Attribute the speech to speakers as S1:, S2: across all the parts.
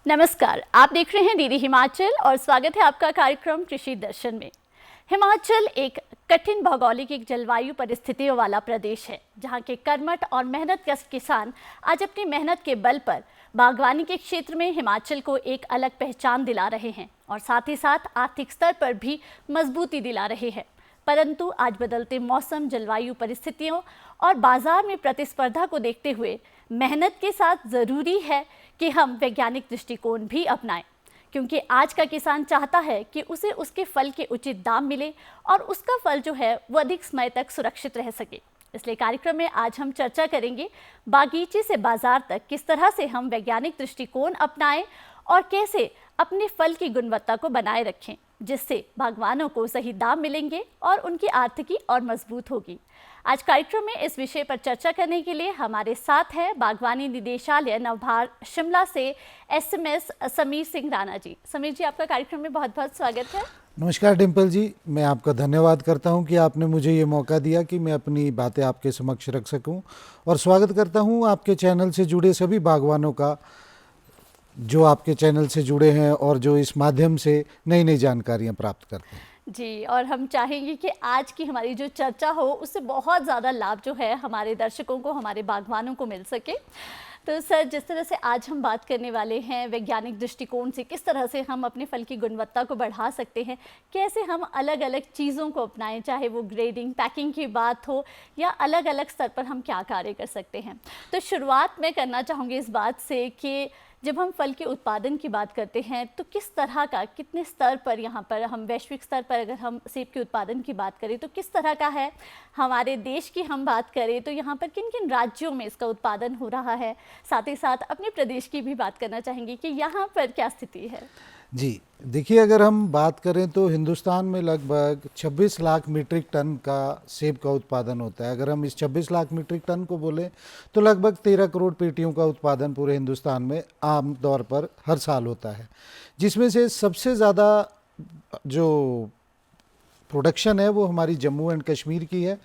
S1: नमस्कार, आप देख रहे हैं डीडी हिमाचल और स्वागत है आपका कार्यक्रम कृषि दर्शन में। हिमाचल एक कठिन भौगोलिक जलवायु परिस्थितियों वाला प्रदेश है, जहां के कर्मठ और मेहनतकश किसान आज अपनी मेहनत के बल पर बागवानी के क्षेत्र में हिमाचल को एक अलग पहचान दिला रहे हैं और साथ ही साथ आर्थिक स्तर पर भी मजबूती दिला रहे हैं। परंतु आज बदलते मौसम, जलवायु परिस्थितियों और बाजार में प्रतिस्पर्धा को देखते हुए मेहनत के साथ ज़रूरी है कि हम वैज्ञानिक दृष्टिकोण भी अपनाएं, क्योंकि आज का किसान चाहता है कि उसे उसके फल के उचित दाम मिले और उसका फल जो है वो अधिक समय तक सुरक्षित रह सके। इसलिए कार्यक्रम में आज हम चर्चा करेंगे बागीचे से बाजार तक किस तरह से हम वैज्ञानिक दृष्टिकोण अपनाएं और कैसे अपने फल की गुणवत्ता को बनाए रखें, जिससे बागवानों को सही दाम मिलेंगे और उनकी आर्थिकी और मजबूत होगी। आज कार्यक्रम में इस विषय पर चर्चा करने के लिए हमारे साथ हैं बागवानी निदेशालय नवभार शिमला से एसएमएस समीर सिंह राणा जी। समीर जी, आपका कार्यक्रम में बहुत बहुत स्वागत है।
S2: नमस्कार डिम्पल जी, मैं आपका धन्यवाद करता हूं कि आपने मुझे ये मौका दिया कि मैं अपनी बातें आपके समक्ष रख सकूं, और स्वागत करता हूं आपके चैनल से जुड़े सभी बागवानों का जो आपके चैनल से जुड़े हैं और जो इस माध्यम से नई नई जानकारियां प्राप्त करते हैं
S1: जी। और हम चाहेंगे कि आज की हमारी जो चर्चा हो उससे बहुत ज़्यादा लाभ जो है हमारे दर्शकों को, हमारे बागवानों को मिल सके। तो सर, जिस तरह से आज हम बात करने वाले हैं वैज्ञानिक दृष्टिकोण से किस तरह से हम अपने फल की गुणवत्ता को बढ़ा सकते हैं, कैसे हम अलग अलग चीज़ों को अपनाएं, चाहे वो ग्रेडिंग, पैकिंग की बात हो या अलग अलग स्तर पर हम क्या कार्य कर सकते हैं। तो शुरुआत मैं करना चाहूँगी इस बात से कि जब हम फल के उत्पादन की बात करते हैं तो किस तरह का, कितने स्तर पर यहाँ पर हम वैश्विक स्तर पर अगर हम सेब के उत्पादन की बात करें तो किस तरह का है, हमारे देश की हम बात करें तो यहाँ पर किन किन राज्यों में इसका उत्पादन हो रहा है, साथ ही साथ अपने प्रदेश की भी बात करना चाहेंगे कि यहाँ पर क्या स्थिति है।
S2: जी। देखिए, अगर हम बात करें तो हिंदुस्तान में लगभग 26 लाख मीट्रिक टन का सेब का उत्पादन होता है। अगर हम इस 26 लाख मीट्रिक टन को बोलें तो लगभग 13 करोड़ पेटियों का उत्पादन पूरे हिंदुस्तान में आम तौर पर हर साल होता है, जिसमें से सबसे ज़्यादा जो प्रोडक्शन है वो हमारी जम्मू एंड कश्मीर की है,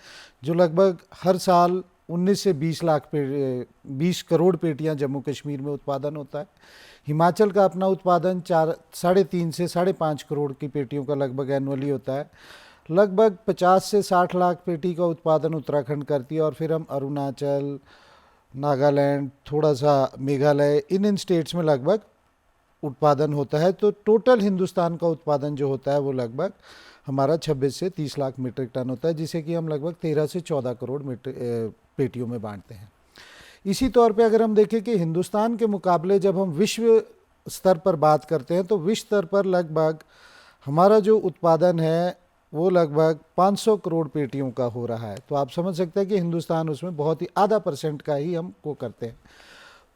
S2: जो लगभग हर साल 19 से 20 करोड़ पेटियां जम्मू कश्मीर में उत्पादन होता है। हिमाचल का अपना उत्पादन 3.5 से 5.5 करोड़ की पेटियों का लगभग एनुअली होता है। लगभग 50 से 60 लाख पेटी का उत्पादन उत्तराखंड करती है, और फिर हम अरुणाचल, नागालैंड, थोड़ा सा मेघालय, इन स्टेट्स में लगभग उत्पादन होता है। तो टोटल हिंदुस्तान का उत्पादन जो होता है वो लगभग हमारा 26 से 30 लाख मीट्रिक टन होता है, जिसे कि हम लगभग 13 से 14 करोड़ पेटियों में बांटते हैं। इसी तौर पे अगर हम देखें कि हिंदुस्तान के मुकाबले जब हम विश्व स्तर पर बात करते हैं तो विश्व स्तर पर लगभग हमारा जो उत्पादन है वो लगभग 500 करोड़ पेटियों का हो रहा है। तो आप समझ सकते हैं कि हिंदुस्तान उसमें बहुत ही आधा % का ही हम को करते हैं।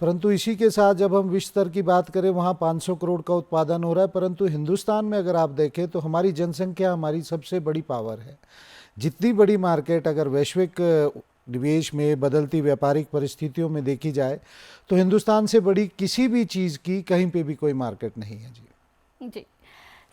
S2: परंतु इसी के साथ जब हम विश्व स्तर की बात करें वहाँ 500 करोड़ का उत्पादन हो रहा है, परंतु हिंदुस्तान में अगर आप देखें तो हमारी जनसंख्या हमारी सबसे बड़ी पावर है। जितनी बड़ी मार्केट अगर वैश्विक निवेश में बदलती व्यापारिक परिस्थितियों में देखी जाए तो हिंदुस्तान से बड़ी किसी भी चीज़ की कहीं पे भी कोई मार्केट नहीं है।
S1: जी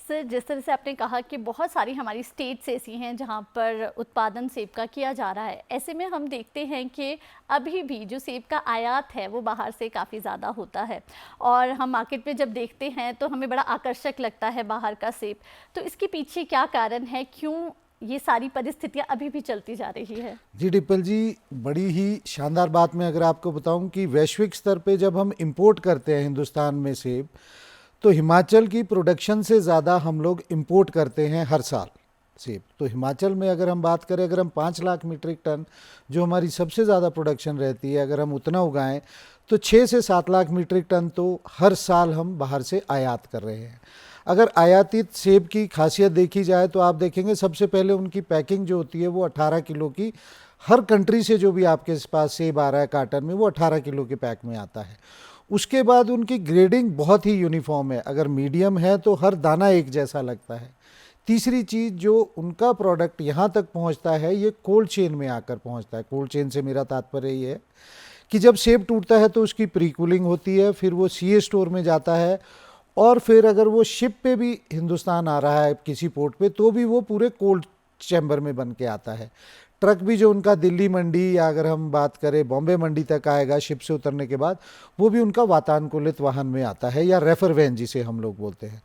S1: सर, जिस तरह से आपने कहा कि बहुत सारी हमारी स्टेट्स ऐसी हैं जहाँ पर उत्पादन सेब का किया जा रहा है, ऐसे में हम देखते हैं कि अभी भी जो सेब का आयात है वो बाहर से काफ़ी ज़्यादा होता है, और हम मार्केट में जब देखते हैं तो हमें बड़ा आकर्षक लगता है बाहर का सेब। तो इसके पीछे क्या कारण है, क्यों ये सारी परिस्थितियाँ अभी भी चलती जा रही है?
S2: जी डिम्पल जी, बड़ी ही शानदार बात मैं अगर आपको बताऊं कि वैश्विक स्तर पे जब हम इंपोर्ट करते हैं हिंदुस्तान में सेब, तो हिमाचल की प्रोडक्शन से ज़्यादा हम लोग इंपोर्ट करते हैं हर साल सेब। तो हिमाचल में अगर हम बात करें, अगर हम 5 लाख मीट्रिक टन जो हमारी सबसे ज़्यादा प्रोडक्शन रहती है, अगर हम उतना उगाएं तो 6 से 7 लाख मीट्रिक टन तो हर साल हम बाहर से आयात कर रहे हैं। अगर आयातित सेब की खासियत देखी जाए तो आप देखेंगे सबसे पहले उनकी पैकिंग जो होती है वो 18 किलो की, हर कंट्री से जो भी आपके पास सेब आ रहा है कार्टन में वो 18 किलो के पैक में आता है। उसके बाद उनकी ग्रेडिंग बहुत ही यूनिफॉर्म है, अगर मीडियम है तो हर दाना एक जैसा लगता है। तीसरी चीज़, जो उनका प्रोडक्ट यहाँ तक पहुँचता है ये कोल्ड चेन में आकर पहुँचता है। कोल्ड चेन से मेरा तात्पर्य ये है कि जब सेब टूटता है तो उसकी प्री कूलिंग होती है, फिर वो सीए स्टोर में जाता है, और फिर अगर वो शिप पे भी हिंदुस्तान आ रहा है किसी पोर्ट पे तो भी वो पूरे कोल्ड चैम्बर में बन के आता है। ट्रक भी जो उनका दिल्ली मंडी या अगर हम बात करें बॉम्बे मंडी तक आएगा शिप से उतरने के बाद, वो भी उनका वातानुकूलित वाहन में आता है या रेफर वैन जिसे हम लोग बोलते हैं।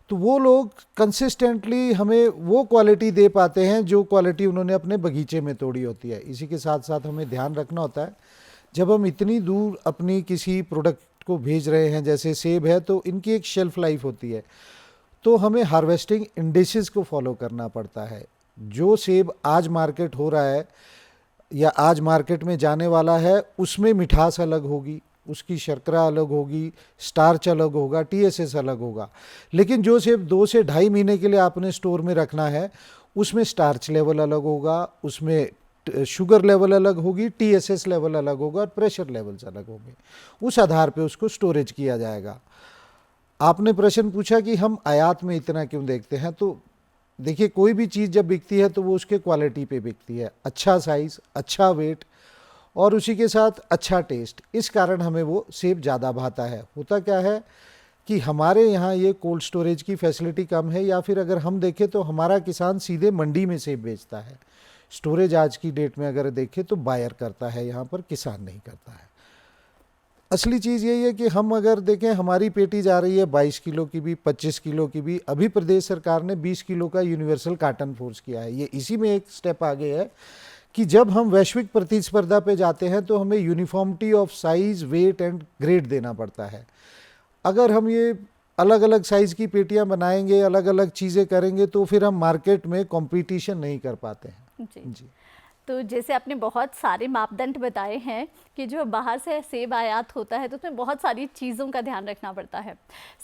S2: तो वो लोग कंसिस्टेंटली हमें वो क्वालिटी दे पाते हैं जो क्वालिटी उन्होंने अपने बगीचे में तोड़ी होती है। इसी के साथ साथ हमें ध्यान रखना होता है, जब हम इतनी दूर अपनी किसी प्रोडक्ट को भेज रहे हैं जैसे सेब है, तो इनकी एक शेल्फ लाइफ होती है, तो हमें हार्वेस्टिंग इंडिसेस को फॉलो करना पड़ता है। जो सेब आज मार्केट हो रहा है या आज मार्केट में जाने वाला है, उसमें मिठास अलग होगी, उसकी शर्करा अलग होगी, स्टार्च अलग होगा, टीएसएस अलग होगा। लेकिन जो सेब 2 से ढाई महीने के लिए आपने स्टोर में रखना है, उसमें स्टार्च लेवल अलग होगा, उसमें शुगर लेवल अलग होगी, टीएसएस लेवल अलग होगा और प्रेशर लेवल्स अलग होंगे। उस आधार पे उसको स्टोरेज किया जाएगा। आपने प्रश्न पूछा कि हम आयात में इतना क्यों देखते हैं, तो देखिए कोई भी चीज़ जब बिकती है तो वो उसके क्वालिटी पे बिकती है, अच्छा साइज़, अच्छा वेट और उसी के साथ अच्छा टेस्ट। इस कारण हमें वो सेब ज़्यादा भाता है। होता क्या है कि हमारे यहाँ ये कोल्ड स्टोरेज की फैसिलिटी कम है, या फिर अगर हम देखें तो हमारा किसान सीधे मंडी में सेब बेचता है। स्टोरेज आज की डेट में अगर देखें तो बायर करता है, यहाँ पर किसान नहीं करता है। असली चीज़ यही है कि हम अगर देखें, हमारी पेटी जा रही है 22 किलो की भी, 25 किलो की भी। अभी प्रदेश सरकार ने 20 किलो का यूनिवर्सल कार्टन फोर्स किया है। ये इसी में एक स्टेप आगे है कि जब हम वैश्विक प्रतिस्पर्धा पे जाते हैं तो हमें uniformity of size, weight and grade देना पड़ता है। अगर हम ये अलग अलग साइज़ की पेटियां बनाएंगे, अलग अलग चीज़ें करेंगे, तो फिर हम मार्केट में कंपटीशन नहीं कर पाते हैं।
S1: जी। तो जैसे आपने बहुत सारे मापदंड बताए हैं कि जो बाहर से सेब आयात होता है तो उसमें बहुत सारी चीज़ों का ध्यान रखना पड़ता है।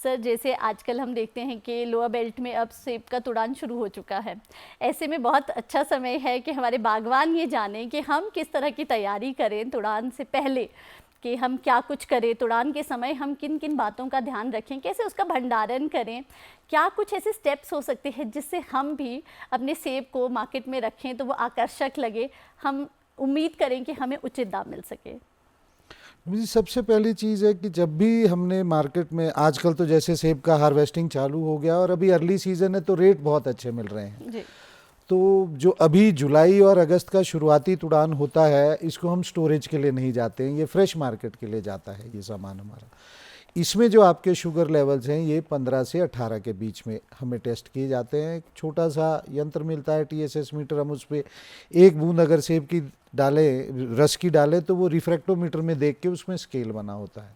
S1: सर, जैसे आजकल हम देखते हैं कि लोअर बेल्ट में अब सेब का तुड़ान शुरू हो चुका है। ऐसे में बहुत अच्छा समय है कि हमारे बागवान ये जानें कि हम किस तरह की तैयारी करें तुड़ान से पहले, कि हम क्या कुछ करें, तुड़ान के समय हम किन किन बातों का ध्यान रखें, कैसे उसका भंडारण करें, क्या कुछ ऐसे स्टेप्स हो सकते हैं जिससे हम भी अपने सेब को मार्केट में रखें तो वो आकर्षक लगे, हम उम्मीद करें कि हमें उचित दाम मिल सके।
S2: मुझे सबसे पहली चीज़ है कि जब भी हमने मार्केट में, आजकल तो जैसे सेब का हार्वेस्टिंग चालू हो गया और अभी अर्ली सीजन है तो रेट बहुत अच्छे मिल रहे हैं
S1: जी।
S2: तो जो अभी जुलाई और अगस्त का शुरुआती तुड़ान होता है, इसको हम स्टोरेज के लिए नहीं जाते हैं, ये फ्रेश मार्केट के लिए जाता है ये सामान हमारा। इसमें जो आपके शुगर लेवल्स हैं ये 15 से 18 के बीच में हमें टेस्ट किए जाते हैं। एक छोटा सा यंत्र मिलता है टीएसएस मीटर, हम उस पर एक बूंद अगर सेब की डालें, रस की डालें, तो वो रिफ्रैक्टोमीटर में देख के उसमें स्केल बना होता है।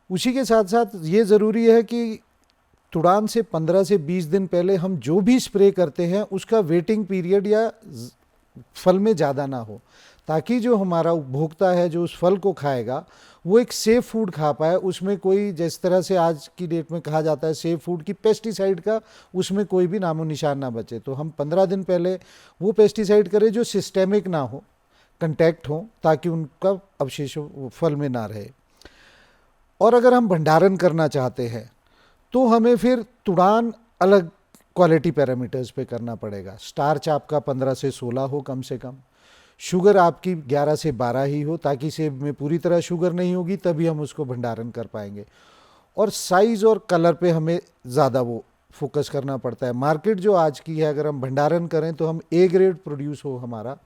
S2: उसी के साथ साथ ये ज़रूरी है कि तुड़ान से 15 से 20 दिन पहले हम जो भी स्प्रे करते हैं उसका वेटिंग पीरियड या फल में ज़्यादा ना हो, ताकि जो हमारा उपभोक्ता है जो उस फल को खाएगा वो एक सेफ फूड खा पाए। उसमें कोई, जिस तरह से आज की डेट में कहा जाता है सेफ फूड की, पेस्टिसाइड का उसमें कोई भी नामो निशान ना बचे। तो हम 15 दिन पहले वो पेस्टिसाइड करें जो सिस्टेमिक ना हो, कंटैक्ट हो, ताकि उनका अवशेष फल में ना रहे। और अगर हम भंडारण करना चाहते हैं तो हमें फिर तुड़ान अलग क्वालिटी पैरामीटर्स पे करना पड़ेगा। स्टार्च आपका 15 से 16 हो कम से कम, शुगर आपकी 11 से 12 ही हो, ताकि सेब में पूरी तरह शुगर नहीं होगी, तभी हम उसको भंडारण कर पाएंगे। और साइज़ और कलर पे हमें ज़्यादा वो फोकस करना पड़ता है। मार्केट जो आज की है, अगर हम भंडारण करें तो हम ए ग्रेड प्रोड्यूस हो, हमारा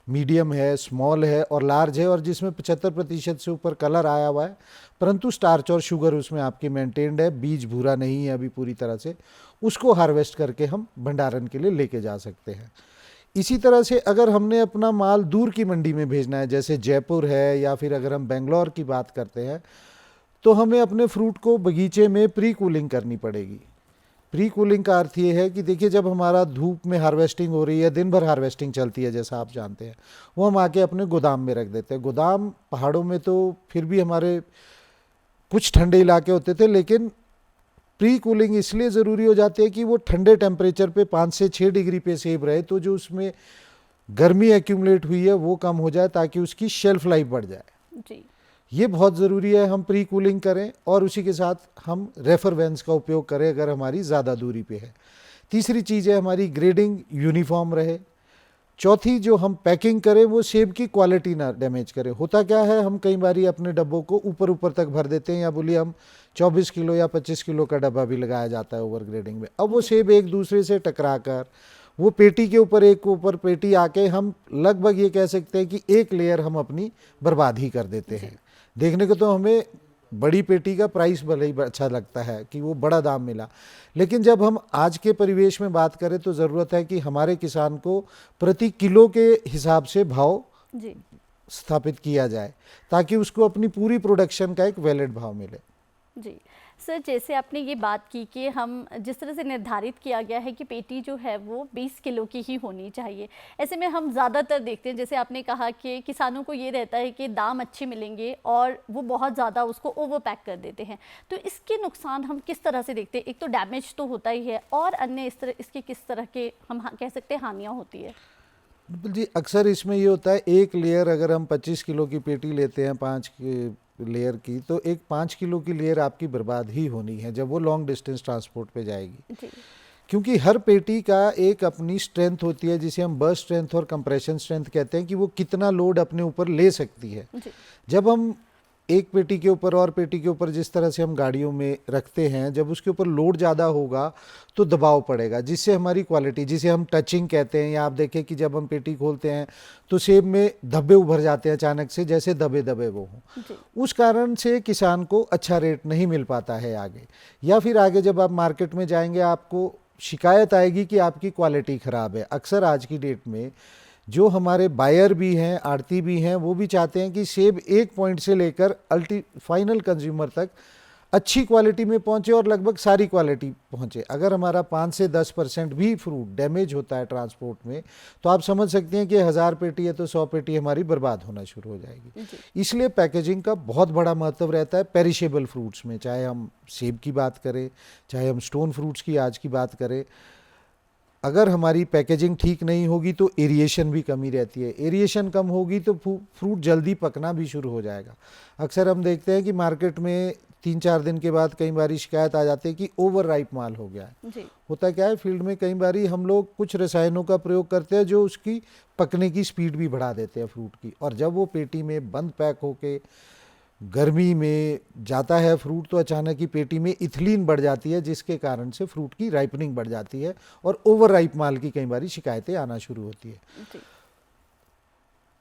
S2: मीडियम है, स्मॉल है और लार्ज है, और जिसमें 75% से ऊपर कलर आया हुआ है, परंतु स्टार्च और शुगर उसमें आपकी मेंटेन्ड है, बीज भूरा नहीं है अभी पूरी तरह से, उसको हार्वेस्ट करके हम भंडारण के लिए लेके जा सकते हैं। इसी तरह से अगर हमने अपना माल दूर की मंडी में भेजना है, जैसे जयपुर है या फिर अगर हम बेंगलोर की बात करते हैं, तो हमें अपने फ्रूट को बगीचे में प्री कूलिंग करनी पड़ेगी। प्री कूलिंग का अर्थ ये है कि देखिए, जब हमारा धूप में हार्वेस्टिंग हो रही है, दिन भर हार्वेस्टिंग चलती है जैसा आप जानते हैं, वो हम आके अपने गोदाम में रख देते हैं। गोदाम पहाड़ों में तो फिर भी हमारे कुछ ठंडे इलाके होते थे, लेकिन प्री कूलिंग इसलिए ज़रूरी हो जाती है कि वो ठंडे टेम्परेचर पे 5 से 6 डिग्री पे सेब रहे, तो जो उसमें गर्मी एक्यूमुलेट हुई है वो कम हो जाए, ताकि उसकी शेल्फ लाइफ बढ़ जाए
S1: जी।
S2: ये बहुत ज़रूरी है हम प्री कूलिंग करें, और उसी के साथ हम रेफर वैन्स का उपयोग करें अगर हमारी ज़्यादा दूरी पे है। तीसरी चीज़ है हमारी ग्रेडिंग यूनिफॉर्म रहे। चौथी, जो हम पैकिंग करें वो सेब की क्वालिटी ना डैमेज करे। होता क्या है, हम कई बारी अपने डब्बों को ऊपर ऊपर तक भर देते हैं, या बोलिए हम 24 किलो या 25 किलो का डब्बा भी लगाया जाता है ओवर ग्रेडिंग में। अब वो सेब एक दूसरे से टकरा कर वो पेटी के ऊपर पेटी आके हम लगभग ये कह सकते हैं कि एक लेयर हम अपनी बर्बाद ही कर देते हैं। देखने को तो हमें बड़ी पेटी का प्राइस भले ही अच्छा लगता है कि वो बड़ा दाम मिला, लेकिन जब हम आज के परिवेश में बात करें तो ज़रूरत है कि हमारे किसान को प्रति किलो के हिसाब से भाव
S1: जी
S2: स्थापित किया जाए ताकि उसको अपनी पूरी प्रोडक्शन का एक वैलिड भाव मिले।
S1: जी सर, जैसे आपने ये बात की कि हम जिस तरह से निर्धारित किया गया है कि पेटी जो है वो 20 किलो की ही होनी चाहिए, ऐसे में हम ज़्यादातर देखते हैं, जैसे आपने कहा कि किसानों को ये रहता है कि दाम अच्छे मिलेंगे और वो बहुत ज़्यादा उसको ओवर पैक कर देते हैं। तो इसके नुकसान हम किस तरह से देखते हैं? एक तो डैमेज तो होता ही है और अन्य इसके किस तरह के हम कह सकते हैं हानियाँ होती है?
S2: बिल्कुल जी, अक्सर इसमें ये होता है एक लेयर अगर हम 25 किलो की पेटी लेते हैं 5 लेयर की, तो एक 5 किलो की लेयर आपकी बर्बाद ही होनी है जब वो लॉन्ग डिस्टेंस ट्रांसपोर्ट पे जाएगी।
S1: जी
S2: क्योंकि हर पेटी का एक अपनी स्ट्रेंथ होती है जिसे हम बर्स्ट स्ट्रेंथ और कंप्रेशन स्ट्रेंथ कहते हैं कि वो कितना लोड अपने ऊपर ले सकती है।
S1: जी
S2: जब हम एक पेटी के ऊपर और पेटी के ऊपर जिस तरह से हम गाड़ियों में रखते हैं, जब उसके ऊपर लोड ज़्यादा होगा तो दबाव पड़ेगा जिससे हमारी क्वालिटी, जिसे हम टचिंग कहते हैं, या आप देखें कि जब हम पेटी खोलते हैं तो सेब में धब्बे उभर जाते हैं अचानक से, जैसे दबे दबे वो हों।
S1: जी
S2: उस कारण से किसान को अच्छा रेट नहीं मिल पाता है आगे, या फिर आगे जब आप मार्केट में जाएंगे आपको शिकायत आएगी कि आपकी क्वालिटी ख़राब है। अक्सर आज की डेट में जो हमारे बायर भी हैं, आड़ती भी हैं, वो भी चाहते हैं कि सेब एक पॉइंट से लेकर फाइनल कंज्यूमर तक अच्छी क्वालिटी में पहुंचे और लगभग सारी क्वालिटी पहुंचे। अगर हमारा 5 से 10% भी फ्रूट डैमेज होता है ट्रांसपोर्ट में, तो आप समझ सकते हैं कि 1000 पेटी है तो 100 पेटी हमारी बर्बाद होना शुरू हो जाएगी। इसलिए पैकेजिंग का बहुत बड़ा महत्व रहता है पेरिशेबल फ्रूट्स में, चाहे हम सेब की बात करें, चाहे हम स्टोन फ्रूट्स की आज की बात करें। अगर हमारी पैकेजिंग ठीक नहीं होगी तो एरिएशन भी कमी रहती है, एरिएशन कम होगी तो फ्रूट जल्दी पकना भी शुरू हो जाएगा। अक्सर हम देखते हैं कि मार्केट में 3-4 दिन के बाद कई बारी शिकायत आ जाती है कि ओवर राइप माल हो गया है।
S1: जी
S2: होता क्या है, फील्ड में कई बारी हम लोग कुछ रसायनों का प्रयोग करते हैं जो उसकी पकने की स्पीड भी बढ़ा देते हैं फ्रूट की, और जब वो पेटी में बंद पैक होके गर्मी में जाता है फ्रूट तो अचानक ही पेटी में इथिलीन बढ़ जाती है जिसके कारण से फ्रूट की राइपनिंग बढ़ जाती है और ओवर राइप माल की कई बारी शिकायतें आना शुरू होती है।
S1: जी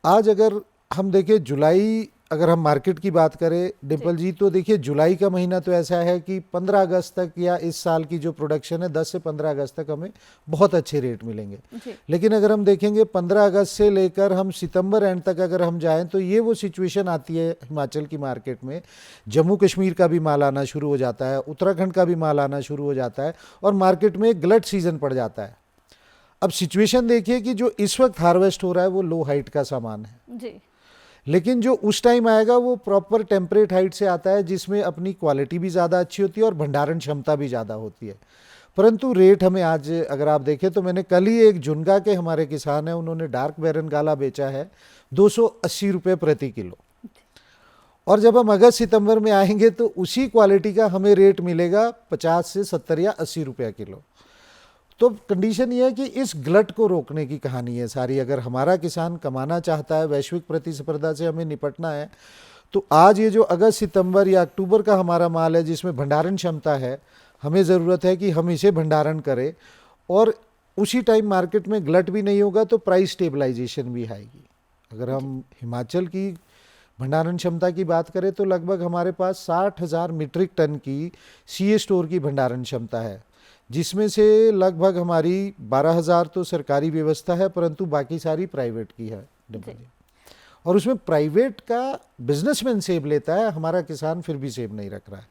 S2: आज अगर हम देखें जुलाई, अगर हम मार्केट की बात करें डिम्पल जी, तो देखिए जुलाई का महीना तो ऐसा है कि 15 अगस्त तक या इस साल की जो प्रोडक्शन है 10 से 15 अगस्त तक हमें बहुत अच्छे रेट मिलेंगे।
S1: जी
S2: लेकिन अगर हम देखेंगे 15 अगस्त से लेकर हम सितंबर एंड तक अगर हम जाएं तो ये वो सिचुएशन आती है हिमाचल की मार्केट में, जम्मू कश्मीर का भी माल आना शुरू हो जाता है, उत्तराखंड का भी माल आना शुरू हो जाता है और मार्केट में गलट सीजन पड़ जाता है। अब सिचुएशन देखिए कि जो इस वक्त हार्वेस्ट हो रहा है वो लो हाइट का सामान है,
S1: जी
S2: लेकिन जो उस टाइम आएगा वो प्रॉपर टेम्परेट हाइट से आता है जिसमें अपनी क्वालिटी भी ज़्यादा अच्छी होती है और भंडारण क्षमता भी ज़्यादा होती है। परंतु रेट हमें आज अगर आप देखें तो मैंने कल ही एक जुनगा के हमारे किसान हैं, उन्होंने डार्क बैरन गाला बेचा है 280 रुपये प्रति किलो, और जब हम अगस्त सितंबर में आएंगे तो उसी क्वालिटी का हमें रेट मिलेगा 50 से 70 या 80 रुपया किलो। तो कंडीशन ये है कि इस ग्लट को रोकने की कहानी है सारी। अगर हमारा किसान कमाना चाहता है, वैश्विक प्रतिस्पर्धा से हमें निपटना है, तो आज ये जो अगस्त सितंबर या अक्टूबर का हमारा माल है जिसमें भंडारण क्षमता है, हमें ज़रूरत है कि हम इसे भंडारण करें और उसी टाइम मार्केट में ग्लट भी नहीं होगा तो प्राइस स्टेबलाइजेशन भी आएगी। अगर हम हिमाचल की भंडारण क्षमता की बात करें तो लगभग हमारे पास 60,000 मीट्रिक टन की सीए स्टोर की भंडारण क्षमता है, जिसमें से लगभग हमारी 12,000 तो सरकारी व्यवस्था है परंतु बाकी सारी प्राइवेट की है डिम्पल जी। और उसमें प्राइवेट का बिजनेसमैन सेब लेता है, हमारा किसान फिर भी सेब नहीं रख रहा है,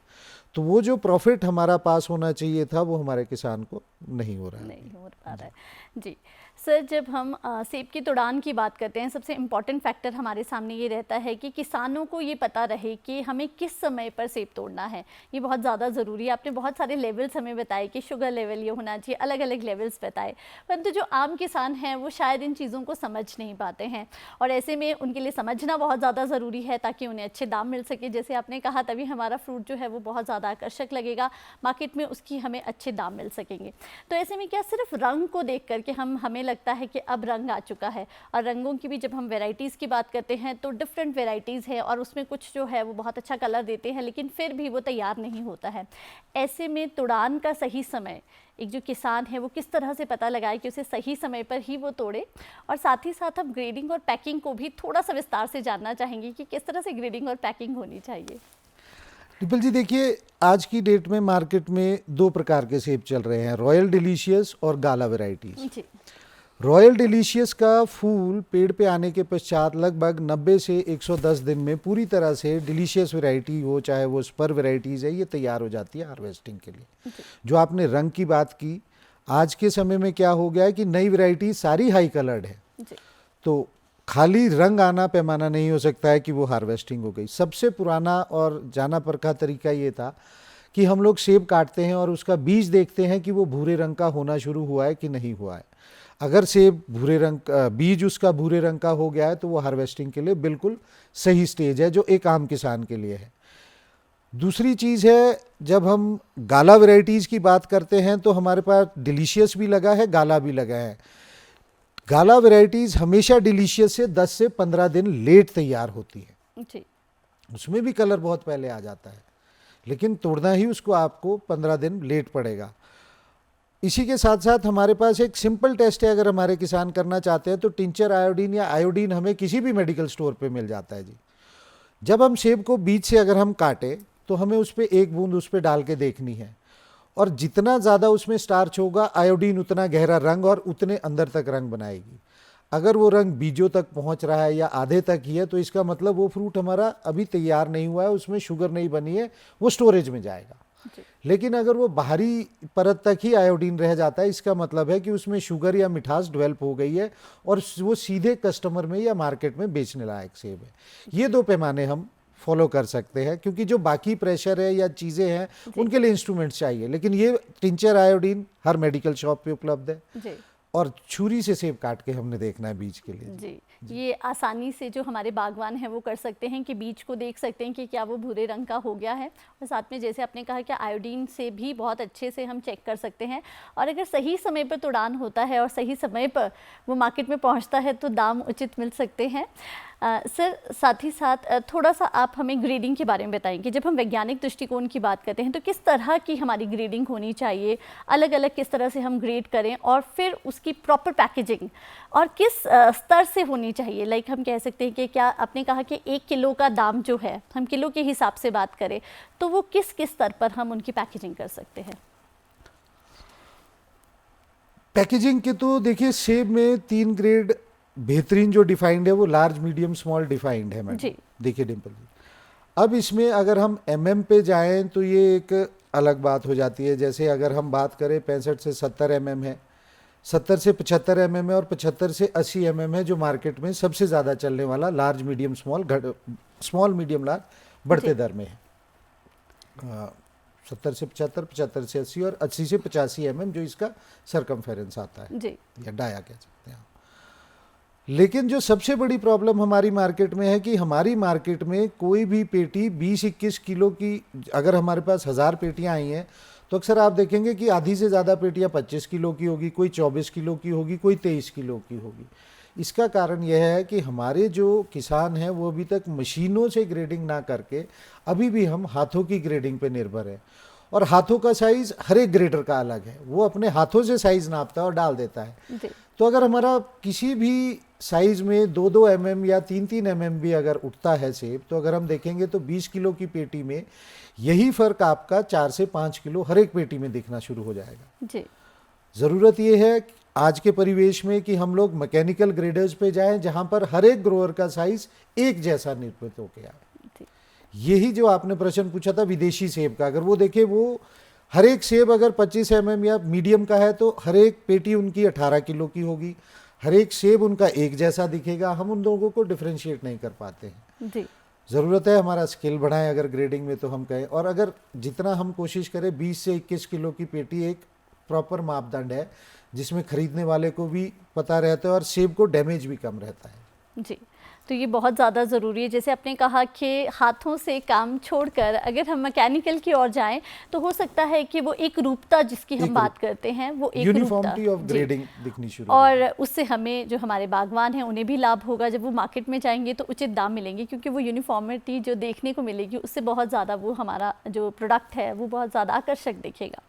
S2: तो वो जो प्रॉफिट हमारा पास होना चाहिए था वो हमारे किसान को नहीं हो रहा है।
S1: नहीं हो पा रहा है। जी सर, जब हम सेब की तुड़ान की बात करते हैं, सबसे इम्पॉर्टेंट फैक्टर हमारे सामने ये रहता है कि किसानों को ये पता रहे कि हमें किस समय पर सेब तोड़ना है, ये बहुत ज़्यादा ज़रूरी है। आपने बहुत सारे लेवल्स हमें बताए कि शुगर लेवल ये होना चाहिए, अलग अलग लेवल्स बताए, परंतु जो आम किसान हैं वो शायद इन चीज़ों को समझ नहीं पाते हैं और ऐसे में उनके लिए समझना बहुत ज़्यादा ज़रूरी है ताकि उन्हें अच्छे दाम मिल सके। जैसे आपने कहा, तभी हमारा फ्रूट जो है वो बहुत ज़्यादा आकर्षक लगेगा, मार्केट में उसकी हमें अच्छे दाम मिल सकेंगे। तो ऐसे में क्या सिर्फ रंग को देख करके हमें लगता लगता है कि अब रंग आ चुका है। और रंगों की भी जब हम वेराइटीज़ की बात करते हैं तो डिफरेंट वेराइटीज़ है और उसमें कुछ जो है वो बहुत अच्छा कलर देते हैं, लेकिन फिर भी वो तैयार नहीं होता है। ऐसे में तुड़ान का सही समय एक जो किसान है वो किस तरह से पता लगाए कि उसे सही समय पर ही वो तोड़े, और साथ ही साथ हम ग्रेडिंग और पैकिंग को भी थोड़ा सा विस्तार से जानना चाहेंगे कि किस तरह से ग्रेडिंग और पैकिंग होनी चाहिए।
S2: डिम्पल जी, देखिए आज की डेट में मार्केट में दो प्रकार के सेब चल रहे हैं, रॉयल डिलीशियस और गाला वैरायटीज।
S1: जी
S2: रॉयल डिलीशियस का फूल पेड़ पे आने के पश्चात लगभग 90 से 110 दिन में पूरी तरह से डिलीशियस वैरायटी हो, चाहे वो स्पर वैरायटीज़ है, ये तैयार हो जाती है हार्वेस्टिंग के लिए। जो आपने रंग की बात की, आज के समय में क्या हो गया है कि नई वैरायटी सारी हाई कलर्ड है,
S1: जी
S2: तो खाली रंग आना पैमाना नहीं हो सकता है कि वो हार्वेस्टिंग हो गई। सबसे पुराना और जाना परखा तरीका ये था कि हम लोग सेब काटते हैं और उसका बीज देखते हैं कि वो भूरे रंग का होना शुरू हुआ है कि नहीं हुआ है। अगर सेब भूरे रंग बीज उसका भूरे रंग का हो गया है तो वो हार्वेस्टिंग के लिए बिल्कुल सही स्टेज है, जो एक आम किसान के लिए है। दूसरी चीज़ है, जब हम गाला वैरायटीज़ की बात करते हैं तो हमारे पास डिलीशियस भी लगा है, गाला भी लगा है। गाला वैरायटीज़ हमेशा डिलीशियस से 10 से 15 दिन लेट तैयार होती है।
S1: जी
S2: उसमें भी कलर बहुत पहले आ जाता है, लेकिन तोड़ना ही उसको आपको 15 दिन लेट पड़ेगा। इसी के साथ साथ हमारे पास एक सिंपल टेस्ट है, अगर हमारे किसान करना चाहते हैं तो टिंचर आयोडीन या आयोडीन हमें किसी भी मेडिकल स्टोर पे मिल जाता है जी। जब हम सेब को बीज से अगर हम काटें तो हमें उस पर एक बूंद उस पर डाल के देखनी है, और जितना ज़्यादा उसमें स्टार्च होगा आयोडीन उतना गहरा रंग और उतने अंदर तक रंग बनाएगी। अगर वो रंग बीजों तक पहुंच रहा है या आधे तक ही है तो इसका मतलब वो फ्रूट हमारा अभी तैयार नहीं हुआ है, उसमें शुगर नहीं बनी है, वो स्टोरेज में जाएगा। लेकिन अगर वो बाहरी परत तक ही आयोडीन रह जाता है, इसका मतलब है कि उसमें शुगर या मिठास डेवलप हो गई है और वो सीधे कस्टमर में या मार्केट में बेचने लायक सेब है। ये दो पैमाने हम फॉलो कर सकते हैं, क्योंकि जो बाकी प्रेशर है या चीज़ें हैं उनके लिए इंस्ट्रूमेंट्स चाहिए, लेकिन ये टिंचर आयोडीन हर मेडिकल शॉप पे उपलब्ध है।
S1: जी
S2: और छुरी से सेब काट के हमने देखना है बीज के लिए।
S1: जी ये आसानी से जो हमारे बागवान हैं वो कर सकते हैं कि बीज को देख सकते हैं कि क्या वो भूरे रंग का हो गया है, और साथ में जैसे आपने कहा कि आयोडीन से भी बहुत अच्छे से हम चेक कर सकते हैं। और अगर सही समय पर तुड़ान होता है और सही समय पर वो मार्केट में पहुंचता है तो दाम उचित मिल सकते हैं। सर, साथ ही साथ थोड़ा सा आप हमें ग्रेडिंग के बारे में बताएं कि जब हम वैज्ञानिक दृष्टिकोण की बात करते हैं तो किस तरह की हमारी ग्रेडिंग होनी चाहिए, अलग अलग किस तरह से हम ग्रेड करें, और फिर उसकी प्रॉपर पैकेजिंग और किस स्तर से होनी चाहिए। लाइक हम कह सकते हैं कि क्या आपने कहा कि 1 किलो का दाम जो है, हम किलो के हिसाब से बात करें तो वो किस किस स्तर पर हम उनकी पैकेजिंग कर सकते हैं।
S2: पैकेजिंग के तो देखिए, सेब में 3 ग्रेड बेहतरीन जो डिफाइंड है वो लार्ज मीडियम स्मॉल डिफाइंड है मैडम। देखिए डिम्पल जी, अब इसमें अगर हम एमएम पे जाएं तो ये एक अलग बात हो जाती है। जैसे अगर हम बात करें 65 से 70 एमएम है, 70 से 75 एमएम है, और 75 से 80 एमएम है जो मार्केट में सबसे ज़्यादा चलने वाला large medium small small medium large बढ़ते दर में है। 70 से 75, 75 से 80 और 80 से 85 एमएम जो इसका सरकमफेरेंस आता है
S1: जी
S2: या डाया कह सकते हैं। लेकिन जो सबसे बड़ी प्रॉब्लम हमारी मार्केट में है कि हमारी मार्केट में कोई भी पेटी 20-21 किलो की, अगर हमारे पास 1000 पेटियां आई हैं तो अक्सर आप देखेंगे कि आधी से ज़्यादा पेटियां 25 किलो की होगी, कोई 24 किलो की होगी, कोई 23 किलो की होगी। इसका कारण यह है कि हमारे जो किसान हैं वो अभी तक मशीनों से ग्रेडिंग ना करके अभी भी हम हाथों की ग्रेडिंग पे निर्भर है, और हाथों का साइज़ हर एक ग्रेडर का अलग है, वो अपने हाथों से साइज़ नापता है और डाल देता है। तो अगर हमारा किसी भी साइज़ में 2-2 एमएम या 3-3 एमएम भी अगर उठता है सेब, तो अगर हम देखेंगे तो 20 किलो की पेटी में यही फ़र्क आपका 4 से 5 किलो हर एक पेटी में दिखना शुरू हो जाएगा जी। ज़रूरत ये है आज के परिवेश में कि हम लोग मैकेनिकल ग्रेडर्स पे जाएं, जहां पर हर एक ग्रोअर का साइज़ एक जैसा निर्मित होके आए। यही जो आपने प्रश्न पूछा था विदेशी सेब का, अगर वो देखे, वो हर एक सेब अगर 25 एमएम या मीडियम का है तो हर एक पेटी उनकी 18 किलो की होगी, हर एक सेब उनका एक जैसा दिखेगा। हम उन लोगों को डिफ्रेंशिएट नहीं कर पाते हैं जी। ज़रूरत है हमारा स्किल बढ़ाएं अगर ग्रेडिंग में, तो हम कहें, और अगर जितना हम कोशिश करें 20 से 21 किलो की पेटी एक प्रॉपर मापदंड है जिसमें खरीदने वाले को भी पता रहता है और सेब को डैमेज भी कम रहता है
S1: जी। तो ये बहुत ज़्यादा ज़रूरी है। जैसे आपने कहा कि हाथों से काम छोड़कर अगर हम मैकेनिकल की ओर जाएं तो हो सकता है कि वो एक रूपता जिसकी हम बात करते हैं वो एक
S2: यूनिफॉर्मिटी ऑफ
S1: जी।
S2: ग्रेडिंग दिखनी शुरू हो
S1: और उससे हमें जो हमारे बागवान हैं उन्हें भी लाभ होगा। जब वो मार्केट में जाएंगे तो उचित दाम मिलेंगे, क्योंकि वो यूनिफॉर्मिटी जो देखने को मिलेगी उससे बहुत ज़्यादा वो हमारा जो प्रोडक्ट है वो बहुत ज़्यादा आकर्षक दिखेगा।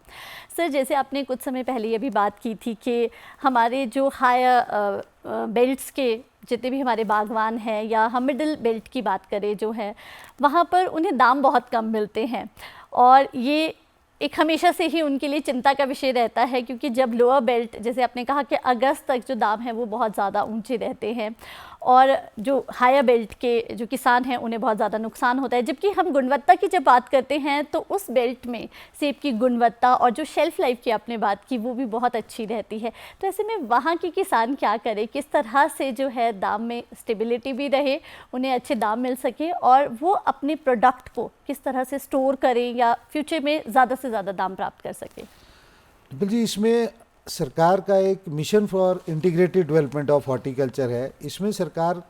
S1: सर, जैसे आपने कुछ समय पहले ये भी बात की थी कि हमारे जो हायर बेल्ट्स के जितने भी हमारे बागवान हैं या हम मिडिल बेल्ट की बात करें जो है, वहाँ पर उन्हें दाम बहुत कम मिलते हैं और ये एक हमेशा से ही उनके लिए चिंता का विषय रहता है, क्योंकि जब लोअर बेल्ट, जैसे आपने कहा कि अगस्त तक जो दाम है वो बहुत ज़्यादा ऊंचे रहते हैं और जो हायर बेल्ट के जो किसान हैं उन्हें बहुत ज़्यादा नुकसान होता है। जबकि हम गुणवत्ता की जब बात करते हैं तो उस बेल्ट में सेब की गुणवत्ता और जो शेल्फ़ लाइफ की आपने बात की वो भी बहुत अच्छी रहती है। तो ऐसे में वहाँ के किसान क्या करें, किस तरह से जो है दाम में स्टेबिलिटी भी रहे, उन्हें अच्छे दाम मिल सके और वो अपने प्रोडक्ट को किस तरह से स्टोर करें या फ्यूचर में ज़्यादा से ज़्यादा दाम प्राप्त कर सके?
S2: डिम्पल जी, इसमें सरकार का एक mission for integrated development of horticulture है। इसमें सरकार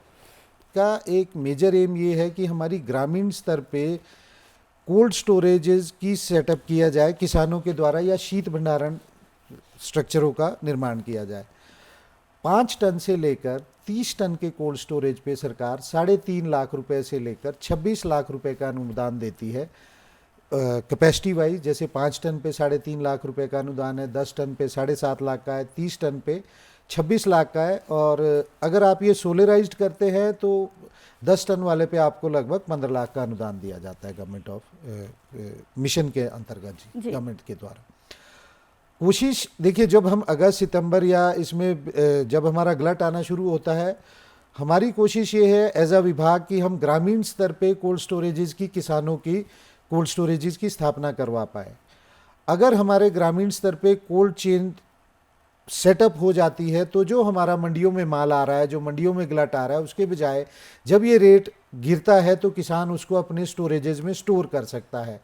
S2: का एक मेजर एम ये है कि हमारी ग्रामीण स्तर पे कोल्ड स्टोरेजेस की सेटअप किया जाए किसानों के द्वारा, या शीत भंडारण स्ट्रक्चरों का निर्माण किया जाए। 5 टन से लेकर 30 टन के कोल्ड स्टोरेज पे सरकार 3.5 लाख रुपए से लेकर 26 लाख रुपए का अनुदान देती है कैपेसिटी वाइज। जैसे 5 टन पे 3.5 लाख रुपए का अनुदान है, 10 टन पे 7.5 लाख का है, 30 टन पे 26 लाख का है, और अगर आप ये सोलराइज्ड करते हैं तो 10 टन वाले पे आपको लगभग 15 लाख का अनुदान दिया जाता है गवर्नमेंट ऑफ मिशन के अंतर्गत जी गवर्नमेंट के द्वारा। कोशिश देखिए, जब हम अगस्त सितंबर या इसमें जब हमारा गलट आना शुरू होता है, हमारी कोशिश ये है एज अ विभाग कि हम ग्रामीण स्तर पे कोल्ड स्टोरेजेस की किसानों की कोल्ड स्टोरेजेस की स्थापना करवा पाए। अगर हमारे ग्रामीण स्तर पे कोल्ड चेन सेटअप हो जाती है तो जो हमारा मंडियों में माल आ रहा है, जो मंडियों में गलट आ रहा है, उसके बजाय जब ये रेट गिरता है तो किसान उसको अपने स्टोरेजेस में स्टोर कर सकता है।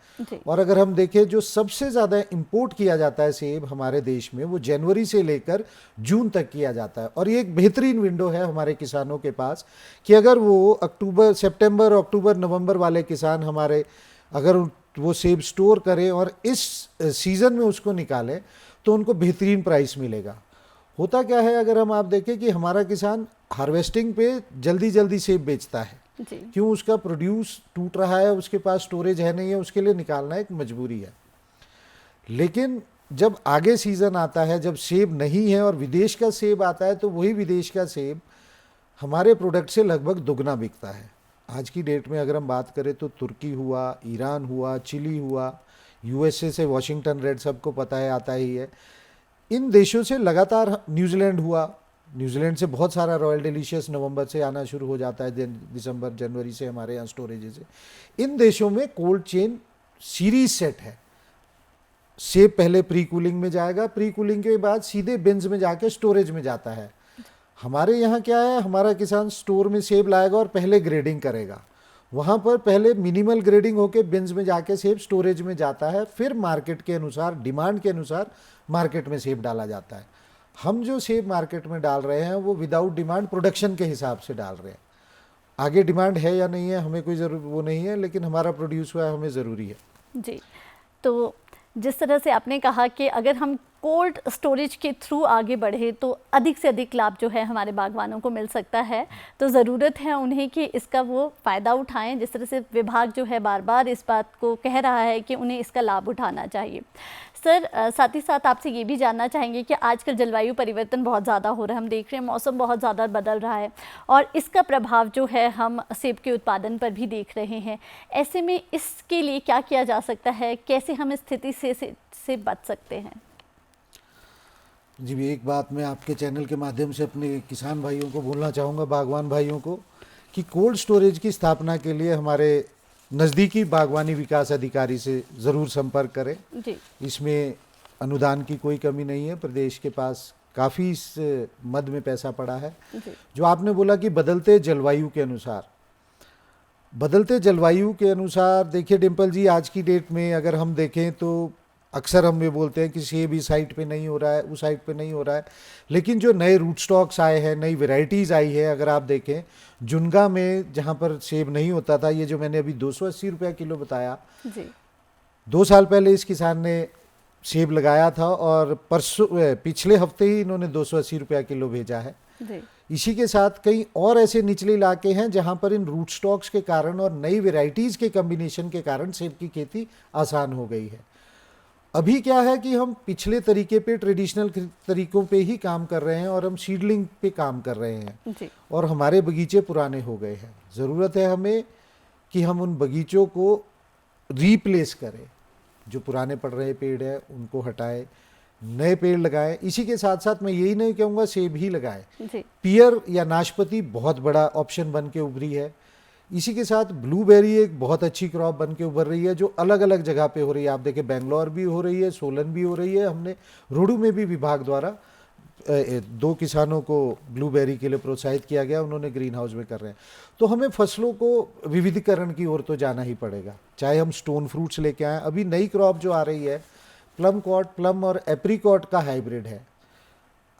S2: और अगर हम देखें, जो सबसे ज़्यादा इंपोर्ट किया जाता है सेब हमारे देश में, वो जनवरी से लेकर जून तक किया जाता है। और ये एक बेहतरीन विंडो है हमारे किसानों के पास कि अगर वो सितंबर, अक्टूबर, नवंबर वाले किसान हमारे अगर वो सेब स्टोर करें और इस सीज़न में उसको निकालें तो उनको बेहतरीन प्राइस मिलेगा। होता क्या है, अगर हम आप देखें कि हमारा किसान हार्वेस्टिंग पे जल्दी जल्दी सेब बेचता है, क्यों? उसका प्रोड्यूस टूट रहा है, उसके पास स्टोरेज है नहीं है, उसके लिए निकालना एक मजबूरी है। लेकिन जब आगे सीज़न आता है, जब सेब नहीं है और विदेश का सेब आता है, तो वही विदेश का सेब हमारे प्रोडक्ट से लगभग दुगना बिकता है। आज की डेट में अगर हम बात करें तो तुर्की हुआ, ईरान हुआ, चिली हुआ, यूएसए से वाशिंगटन रेड सबको पता है आता ही है, इन देशों से लगातार, न्यूजीलैंड हुआ, न्यूजीलैंड से बहुत सारा रॉयल डिलीशियस नवंबर से आना शुरू हो जाता है, दिसंबर जनवरी से हमारे यहाँ स्टोरेजेस है। इन देशों में कोल्ड चेन सीरीज सेट है। सेब पहले प्री कूलिंग में जाएगा, प्री कूलिंग के बाद सीधे बिन्स में जाके स्टोरेज में जाता है। हमारे यहाँ क्या है, हमारा किसान स्टोर में सेब लाएगा और पहले ग्रेडिंग करेगा, वहाँ पर पहले मिनिमल ग्रेडिंग होके बिन्स में जाके सेब स्टोरेज में जाता है, फिर मार्केट के अनुसार, डिमांड के अनुसार मार्केट में सेब डाला जाता है। हम जो सेब मार्केट में डाल रहे हैं वो विदाउट डिमांड प्रोडक्शन के हिसाब से डाल रहे हैं। आगे डिमांड है या नहीं है हमें कोई वो नहीं है, लेकिन हमारा प्रोड्यूस हुआ है हमें ज़रूरी है
S1: जी। तो जिस तरह से आपने कहा कि अगर हम कोल्ड स्टोरेज के थ्रू आगे बढ़े तो अधिक से अधिक लाभ जो है हमारे बागवानों को मिल सकता है, तो ज़रूरत है उन्हें कि इसका वो फ़ायदा उठाएं। जिस तरह से विभाग जो है बार बार इस बात को कह रहा है कि उन्हें इसका लाभ उठाना चाहिए। सर, साथ ही साथ आपसे ये भी जानना चाहेंगे कि आजकल जलवायु परिवर्तन बहुत ज़्यादा हो रहा है, हम देख रहे हैं मौसम बहुत ज़्यादा बदल रहा है और इसका प्रभाव जो है हम सेब के उत्पादन पर भी देख रहे हैं। ऐसे में इसके लिए क्या किया जा सकता है, कैसे हम इस स्थिति से बच सकते हैं?
S2: जी, एक बात मैं आपके चैनल के माध्यम से अपने किसान भाइयों को बोलना चाहूँगा, बागवान भाइयों को, कि कोल्ड स्टोरेज की स्थापना के लिए हमारे नज़दीकी बागवानी विकास अधिकारी से ज़रूर संपर्क करें जी। इसमें अनुदान की कोई कमी नहीं है, प्रदेश के पास काफ़ी इस मद में पैसा पड़ा है। जो आपने बोला कि बदलते जलवायु के अनुसार, देखिए डिम्पल जी, आज की डेट में अगर हम देखें तो अक्सर हम ये बोलते हैं कि सेब इस साइड पे नहीं हो रहा है, उस साइड पे नहीं हो रहा है, लेकिन जो नए रूट स्टॉक्स आए हैं, नई वेराइटीज़ आई है, अगर आप देखें जुनगा में जहाँ पर सेब नहीं होता था, ये जो मैंने अभी 280 रुपया किलो बताया,
S1: जी
S2: 2 साल पहले इस किसान ने सेब लगाया था और पिछले हफ्ते ही इन्होंने 280 रुपया किलो भेजा है।
S1: जी
S2: इसी के साथ कई और ऐसे निचले इलाके हैं जहां पर इन रूट स्टॉक्स के कारण और नई वेराइटीज़ के कम्बिनेशन के कारण सेब की खेती आसान हो गई है। अभी क्या है कि हम पिछले तरीके पे, ट्रेडिशनल तरीकों पे ही काम कर रहे हैं और हम सीडलिंग पे काम कर रहे हैं
S1: जी
S2: और हमारे बगीचे पुराने हो गए हैं। ज़रूरत है हमें कि हम उन बगीचों को रीप्लेस करें, जो पुराने पड़ रहे पेड़ हैं उनको हटाएं, नए पेड़ लगाएं। इसी के साथ साथ मैं यही नहीं कहूँगा सेब ही लगाएं,
S1: जी
S2: पियर या नाशपाती बहुत बड़ा ऑप्शन बन के उभरी है। इसी के साथ ब्लूबेरी एक बहुत अच्छी क्रॉप बन के उभर रही है, जो अलग अलग जगह पे हो रही है। आप देखें बेंगलोर भी हो रही है, सोलन भी हो रही है। हमने रोडू में भी विभाग द्वारा 2 किसानों को ब्लूबेरी के लिए प्रोत्साहित किया गया, उन्होंने ग्रीन हाउस में कर रहे हैं। तो हमें फसलों को विविधीकरण की ओर तो जाना ही पड़ेगा, चाहे हम स्टोन फ्रूट्स लेके आएँ। अभी नई क्रॉप जो आ रही है प्लम और एप्रीकॉट का हाइब्रिड है।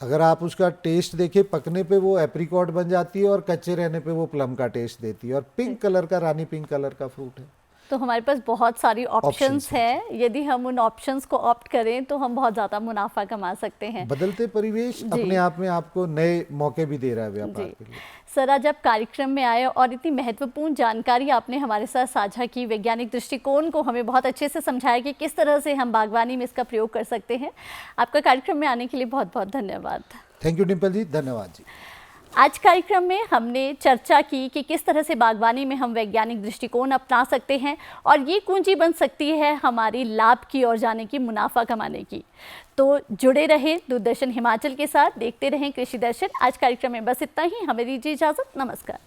S2: अगर आप उसका टेस्ट देखें, पकने पे वो एप्रीकॉट बन जाती है और कच्चे रहने पे वो प्लम का टेस्ट देती है, और पिंक कलर का, रानी पिंक कलर का फ्रूट है।
S1: तो हमारे पास बहुत सारी ऑप्शंस
S2: Options हैं।
S1: हैं। यदि हम उन ऑप्शंस को ऑप्ट करें तो हम बहुत ज़्यादा मुनाफा कमा सकते हैं।
S2: बदलते परिवेश
S1: जी।
S2: अपने आप में आपको नए मौके भी दे रहा है व्यापार
S1: जी
S2: के लिए।
S1: सर, आज आप कार्यक्रम में आए और इतनी महत्वपूर्ण जानकारी आपने हमारे साथ साझा की, वैज्ञानिक दृष्टिकोण को हमें बहुत अच्छे से समझाया कि किस तरह से हम बागवानी में इसका प्रयोग कर सकते हैं। आपका कार्यक्रम में आने के लिए बहुत बहुत धन्यवाद।
S2: थैंक यू डिम्पल जी, धन्यवाद जी।
S1: आज कार्यक्रम में हमने चर्चा की कि किस तरह से बागवानी में हम वैज्ञानिक दृष्टिकोण अपना सकते हैं और ये कुंजी बन सकती है हमारी लाभ की ओर जाने की, मुनाफा कमाने की। तो जुड़े रहे दूरदर्शन हिमाचल के साथ, देखते रहें कृषि दर्शन। आज कार्यक्रम में बस इतना ही, हमें दीजिए इजाज़त। नमस्कार।